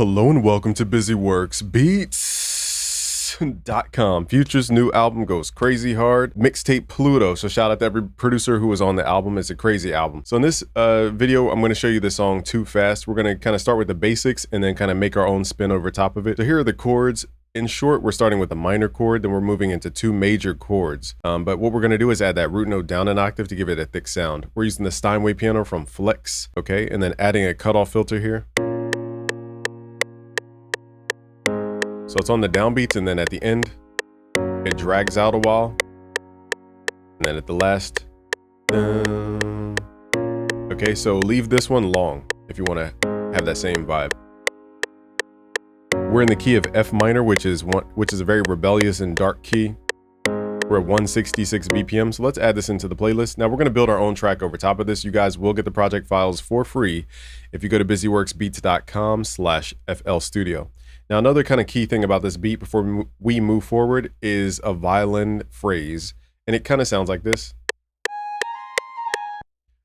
Hello and welcome to BusyWorksBeats.com. Future's new album goes crazy hard. Mixtape Pluto. So shout out to every producer who was on the album. It's a crazy album. So in this video, I'm going to show you the song Too Fast. We're going to kind of start with the basics and then kind of make our own spin over top of it. So here are the chords. In short, we're starting with a minor chord, then we're moving into two major chords. But what we're going to do is add that root note down an octave to give it a thick sound. We're using the Steinway piano from Flex, okay? And then adding a cutoff filter here. So it's on the downbeats, and then at the end, it drags out a while. And then at the last, okay, so leave this one long if you want to have that same vibe. We're in the key of F minor, which is a very rebellious and dark key. We're at 166 BPM, so let's add this into the playlist. Now we're going to build our own track over top of this. You guys will get the project files for free if you go to busyworksbeats.com/FL Studio. Now another kind of key thing about this beat before we move forward is a violin phrase, and it kind of sounds like this.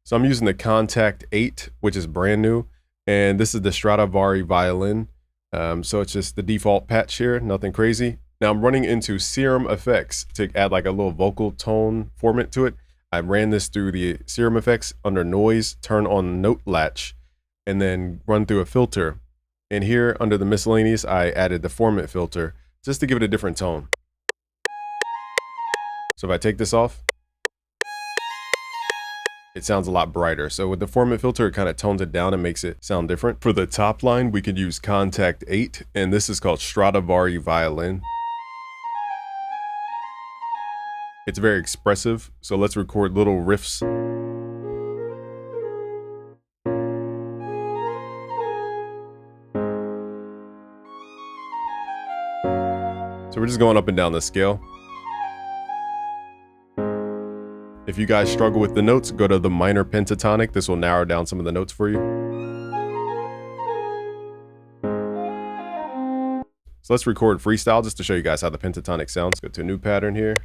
So I'm using the Contact 8, which is brand new, and this is the Stradivari violin. So it's just the default patch here, nothing crazy. Now I'm running into Serum Effects to add like a little vocal tone format to it. I ran this through the Serum Effects under Noise, turn on Note Latch, and then run through a filter. And here under the miscellaneous, I added the format filter just to give it a different tone. So if I take this off, it sounds a lot brighter. So with the format filter, it kind of tones it down and makes it sound different. For the top line, we could use Contact 8, and this is called Stradivari Violin. It's very expressive, so let's record little riffs. So we're just going up and down the scale. If you guys struggle with the notes, go to the minor pentatonic. This will narrow down some of the notes for you. So let's record freestyle just to show you guys how the pentatonic sounds. Go to a new pattern here.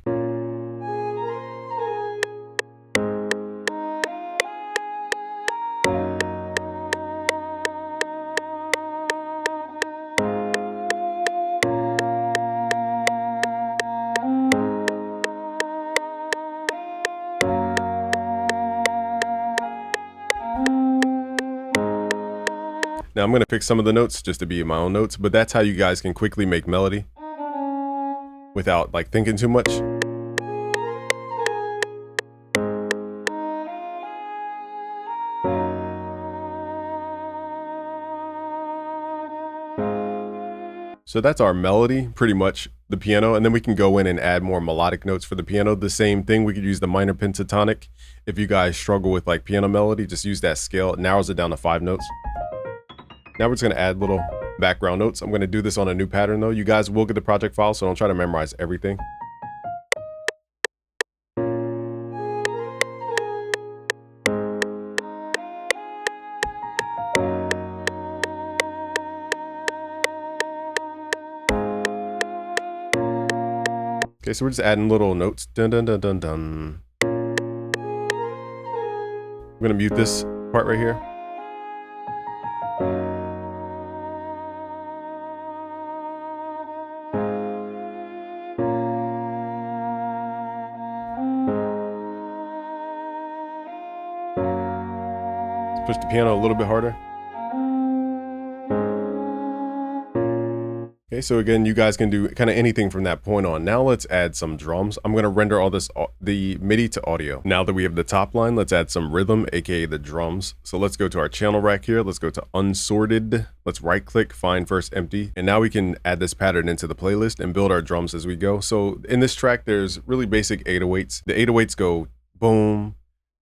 Now I'm going to pick some of the notes just to be my own notes, but that's how you guys can quickly make melody without like thinking too much. So that's our melody, pretty much the piano, and then we can go in and add more melodic notes for the piano. The same thing, we could use the minor pentatonic. If you guys struggle with like piano melody, just use that scale. It narrows it down to 5 notes. Now we're just going to add little background notes. I'm going to do this on a new pattern though. You guys will get the project file, so don't try to memorize everything. Okay, so we're just adding little notes. Dun dun dun dun dun. I'm going to mute this part right here. Push the piano a little bit harder. Okay, so again, you guys can do kind of anything from that point on. Now let's add some drums. I'm going to render all this, the MIDI to audio. Now that we have the top line, let's add some rhythm, aka the drums. So let's go to our channel rack here. Let's go to unsorted. Let's right click, find first empty. And now we can add this pattern into the playlist and build our drums as we go. So in this track, there's really basic 808s. The 808s go boom,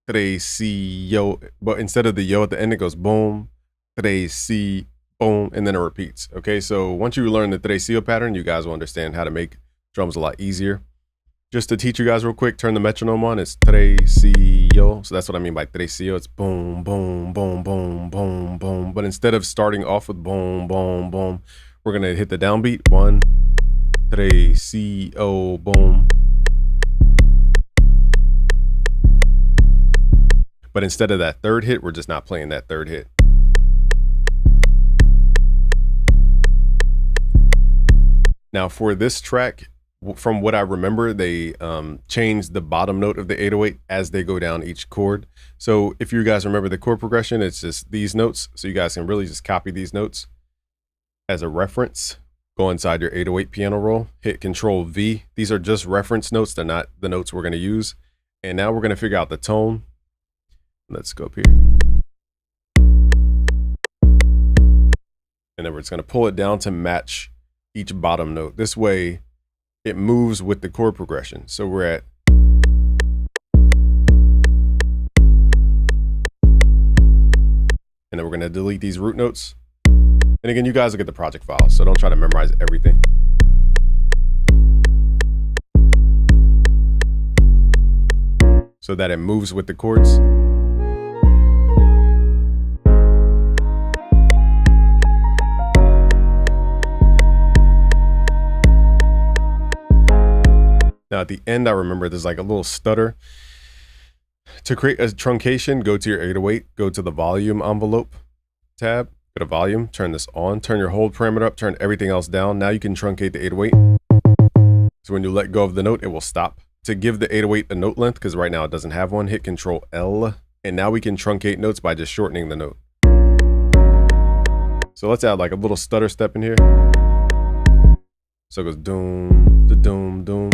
3, si, yo, but instead of the yo at the end, it goes boom, 3, si, boom, and then it repeats. Okay, so once you learn the 3-4 pattern, you guys will understand how to make drums a lot easier. Just to teach you guys real quick, turn the metronome on. It's 3-4. So that's what I mean by 3-4. It's boom, boom, boom, boom, boom, boom. But instead of starting off with boom, boom, boom, we're gonna hit the downbeat. 1, 3-4, boom. But instead of that third hit, we're just not playing that third hit. Now for this track, from what I remember, they changed the bottom note of the 808 as they go down each chord. So if you guys remember the chord progression, it's just these notes. So you guys can really just copy these notes as a reference. Go inside your 808 piano roll, hit Control V. These are just reference notes. They're not the notes we're going to use. And now we're going to figure out the tone. Let's go up here. And then we're just going to pull it down to match each bottom note. This way it moves with the chord progression. So we're at, and then we're going to delete these root notes. And again, you guys will get the project files, so don't try to memorize everything. So that it moves with the chords. Now at the end, I remember there's like a little stutter. To create a truncation, go to your 808, go to the volume envelope tab, go to volume, turn this on, turn your hold parameter up, turn everything else down. Now you can truncate the 808. So when you let go of the note, it will stop. To give the 808 a note length, because right now it doesn't have one, hit Control L. And now we can truncate notes by just shortening the note. So let's add like a little stutter step in here. So it goes doom, da doom, doom.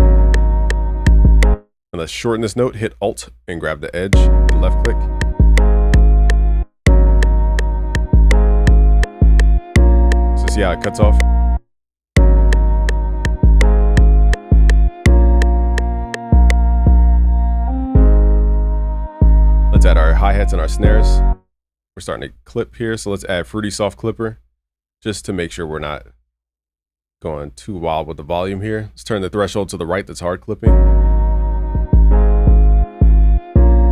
And let's shorten this note, hit Alt and grab the edge, left click. So see how it cuts off? Let's add our hi-hats and our snares. We're starting to clip here, so let's add Fruity Soft Clipper just to make sure we're not going too wild with the volume here. Let's turn the threshold to the right, that's hard clipping.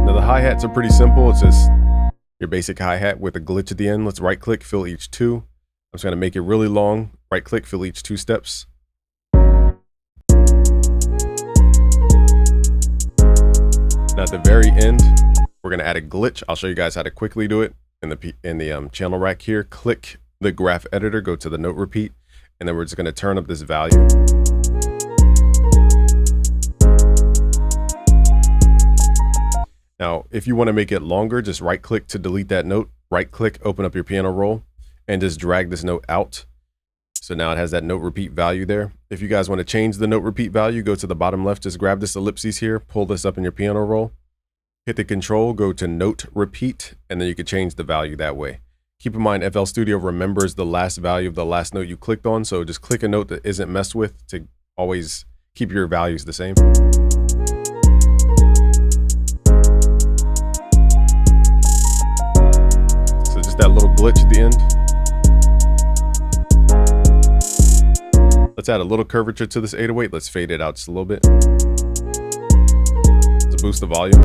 Now the hi-hats are pretty simple. It's just your basic hi-hat with a glitch at the end. Let's right click, fill each two. I'm just gonna make it really long. Right click, fill each 2 steps. Now at the very end, we're gonna add a glitch. I'll show you guys how to quickly do it in the channel rack here. Click the graph editor, go to the note repeat, and then we're just gonna turn up this value. Now, if you want to make it longer, just right click to delete that note, right click, open up your piano roll, and just drag this note out. So now it has that note repeat value there. If you guys want to change the note repeat value, go to the bottom left, just grab this ellipses here, pull this up in your piano roll, hit the control, go to note repeat, and then you can change the value that way. Keep in mind, FL Studio remembers the last value of the last note you clicked on, so just click a note that isn't messed with to always keep your values the same. So just that little glitch at the end. Let's add a little curvature to this 808. Let's fade it out just a little bit. Let's boost the volume.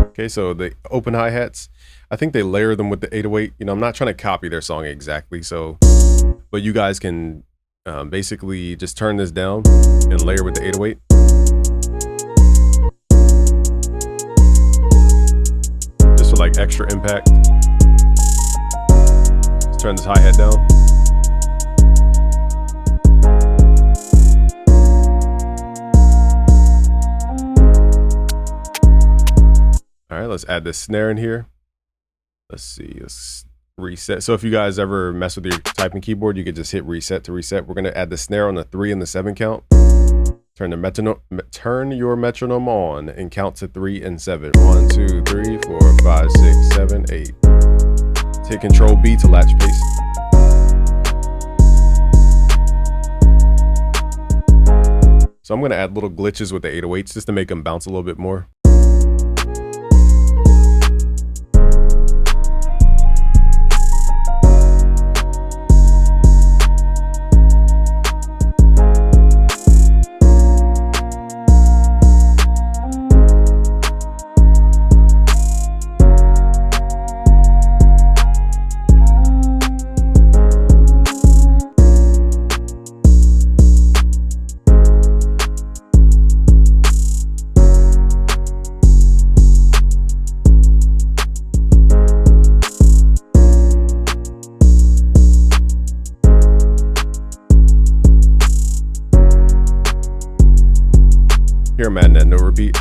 Okay, so the open hi-hats, I think they layer them with the 808. You know, I'm not trying to copy their song exactly, so, but you guys can basically just turn this down and layer with the 808. Just for like extra impact. Let's turn this hi-hat down. All right, let's add this snare in here. Let's see, let's reset. So if you guys ever mess with your typing keyboard, you could just hit reset to reset. We're gonna add the snare on the 3 and the 7 count. Turn your metronome on and count to 3 and 7. 1, 2, 3, 4, 5, 6, 7, 8. Hit Control B to latch pace. So I'm gonna add little glitches with the 808s just to make them bounce a little bit more. Here I'm adding that no repeat.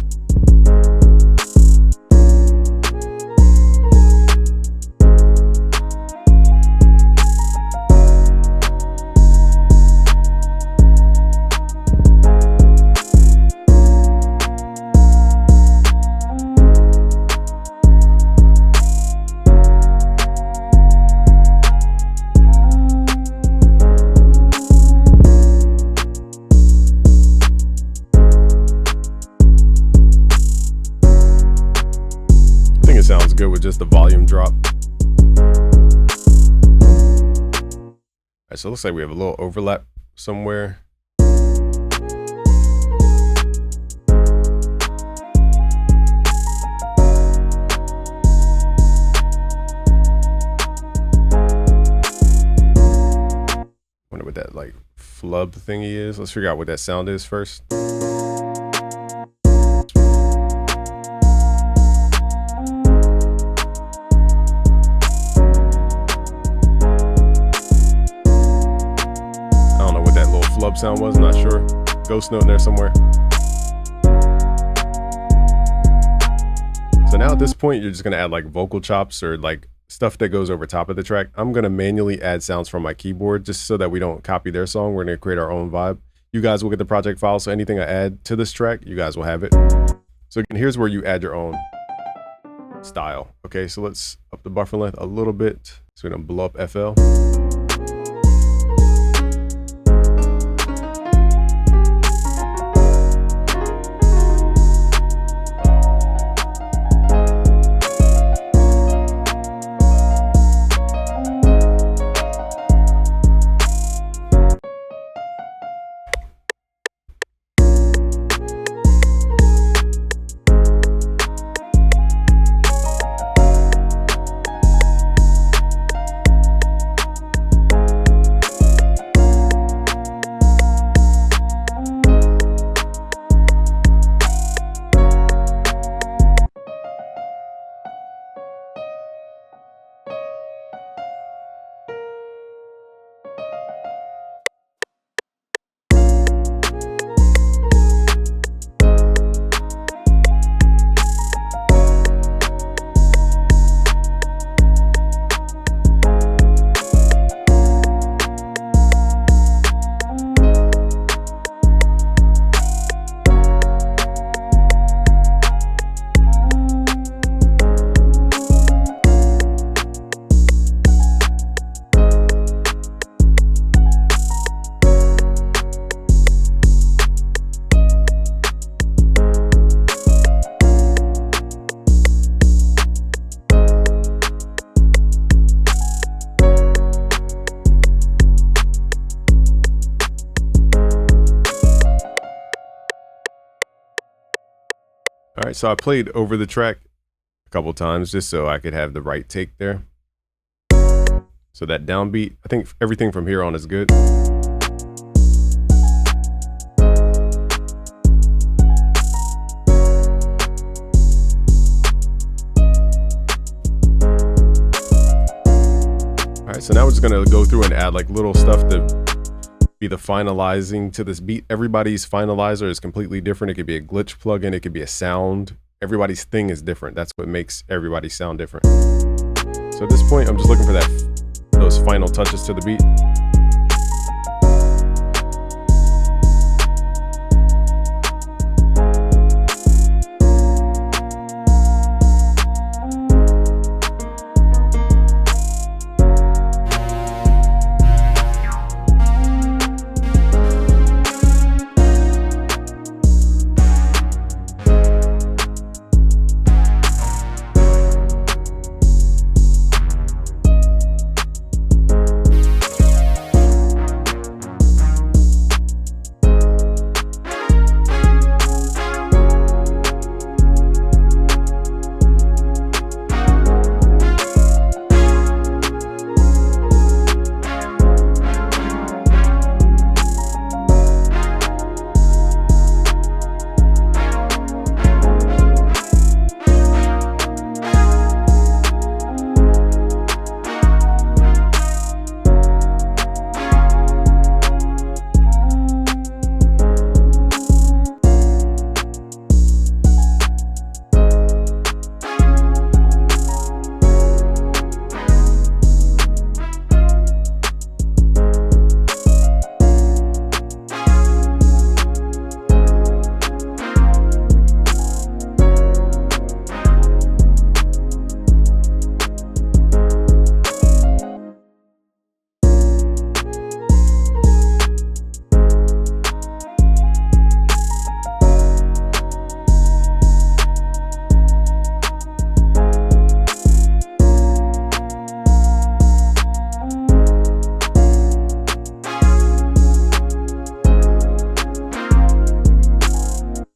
It sounds good with just the volume drop. Alright, so it looks like we have a little overlap somewhere. Wonder what that like flub thingy is. Let's figure out what that sound is first. Flub sound was, I'm not sure. Ghost note in there somewhere. So now at this point, you're just gonna add like vocal chops or like stuff that goes over top of the track. I'm gonna manually add sounds from my keyboard just so that we don't copy their song. We're gonna create our own vibe. You guys will get the project file, so anything I add to this track, you guys will have it. So again, here's where you add your own style. Okay, so let's up the buffer length a little bit. So we're gonna blow up FL. All right, so I played over the track a couple times just so I could have the right take there. So that downbeat, I think everything from here on is good. All right, so now we're just gonna go through and add like little stuff to be the finalizing to this beat. Everybody's finalizer is completely different. It could be a glitch plugin, it could be a sound. Everybody's thing is different. That's what makes everybody sound different. So at this point, I'm just looking for those final touches to the beat.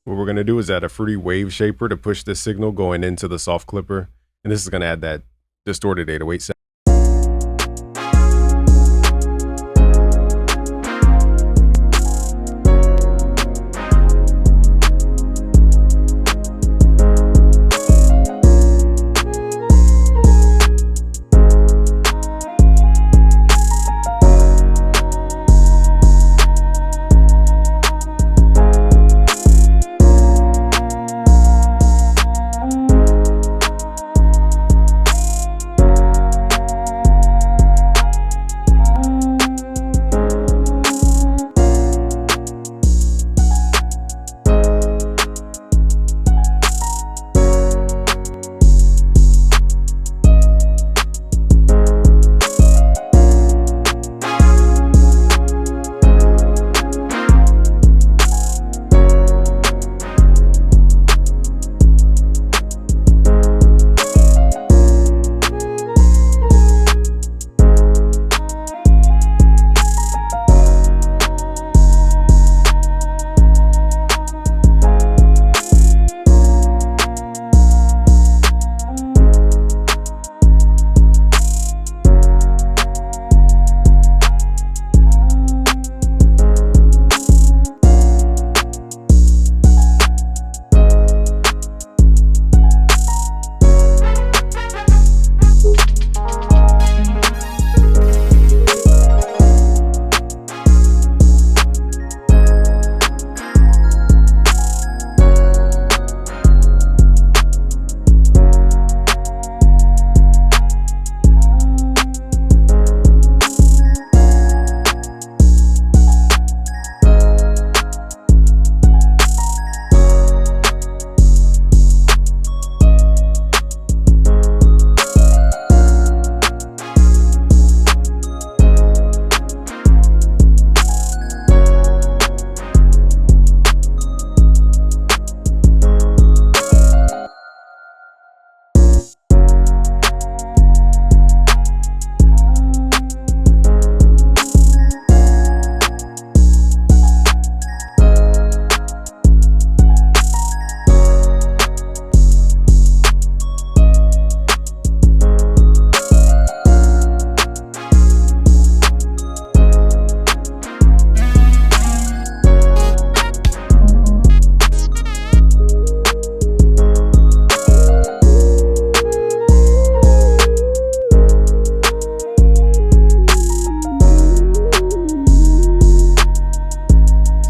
What we're going to do is add a fruity wave shaper to push this signal going into the soft clipper. And this is going to add that distorted 808 sound.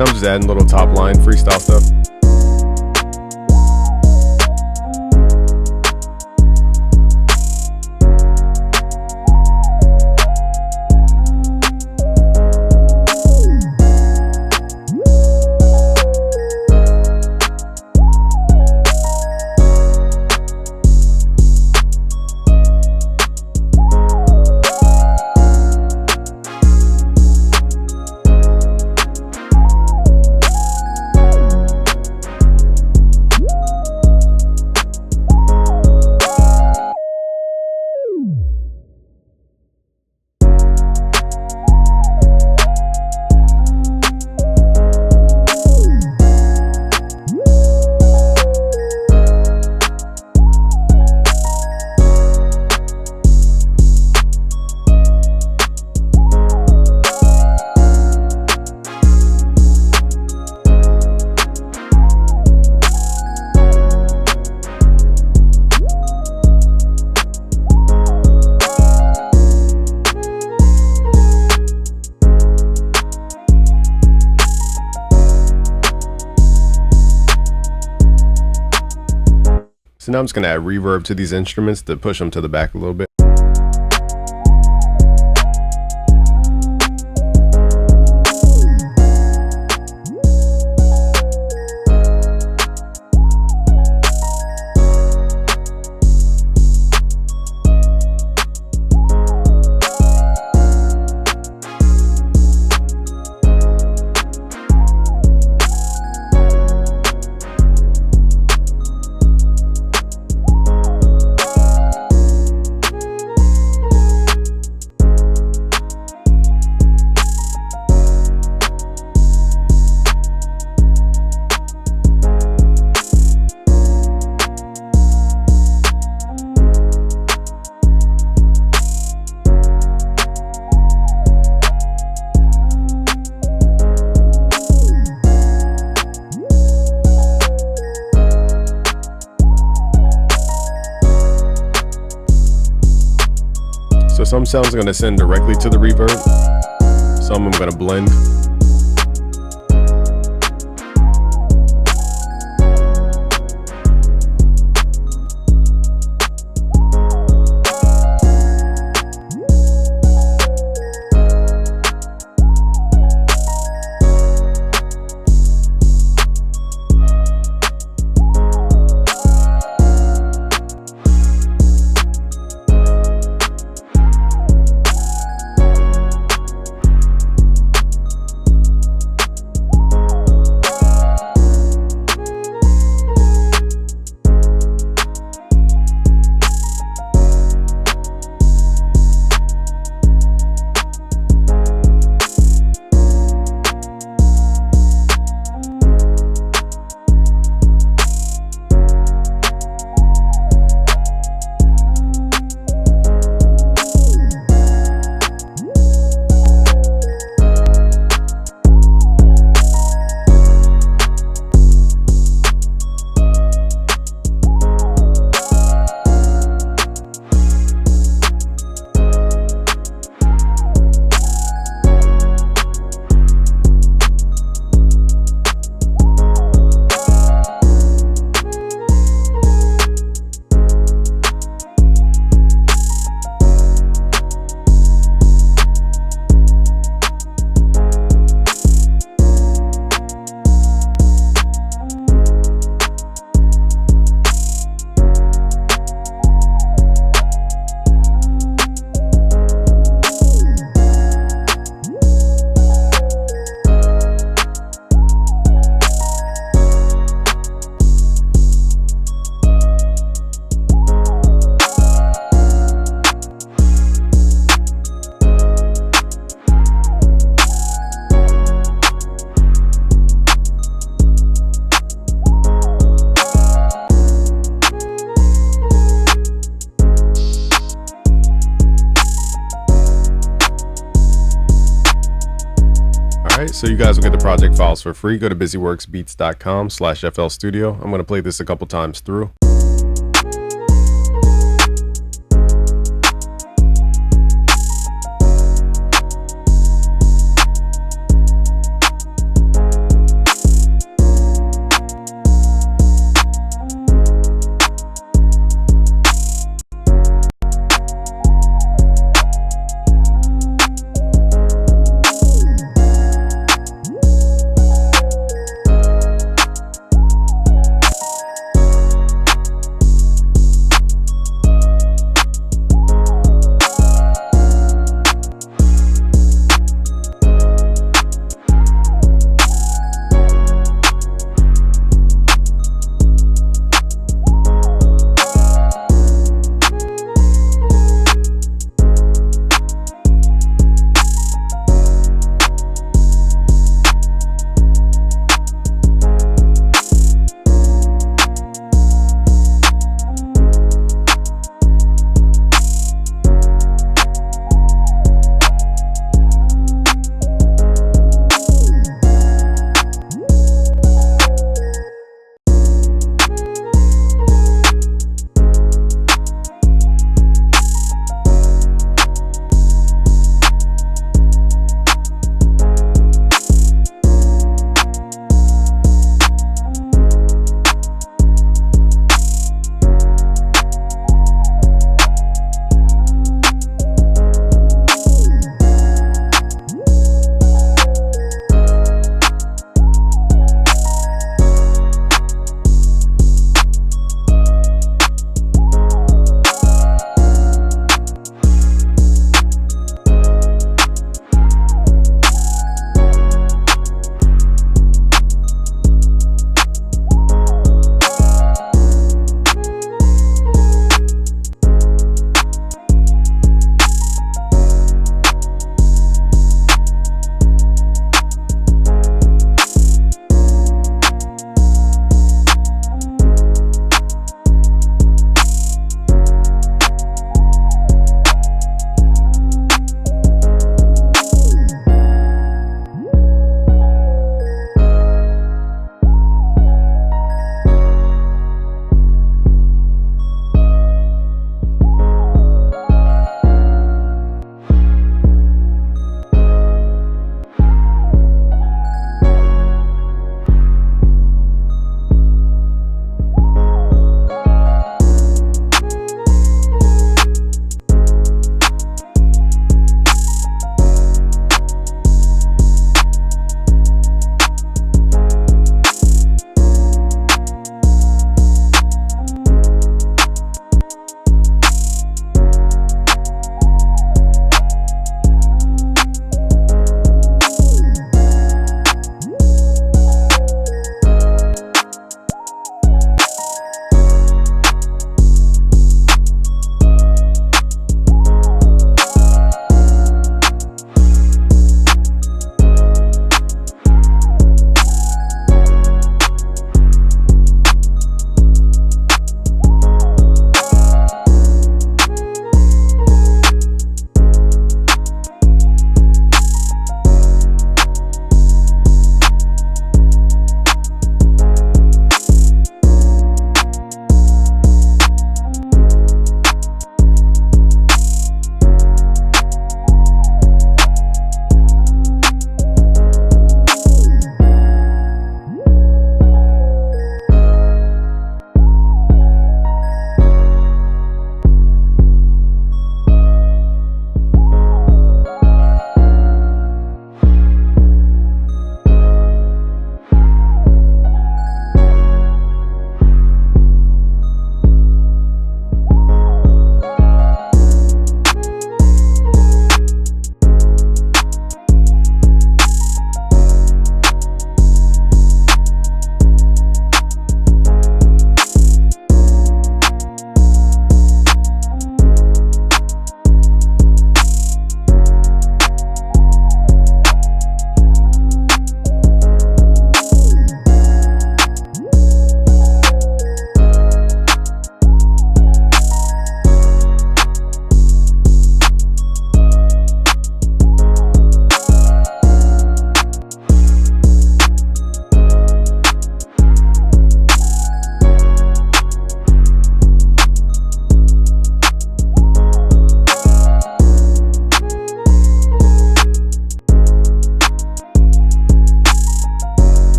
Now I'm just adding little top line freestyle stuff. So now I'm just going to add reverb to these instruments to push them to the back a little bit. some sounds I'm going to send directly to the reverb. Some I'm going to blend. Alright, so you guys will get the project files for free. Go to busyworksbeats.com/FL Studio. I'm going to play this a couple times through.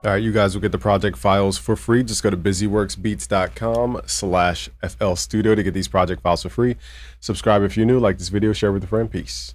All right, you guys will get the project files for free. Just go to busyworksbeats.com/FL Studio to get these project files for free. Subscribe if you're new, like this video, share with a friend. Peace.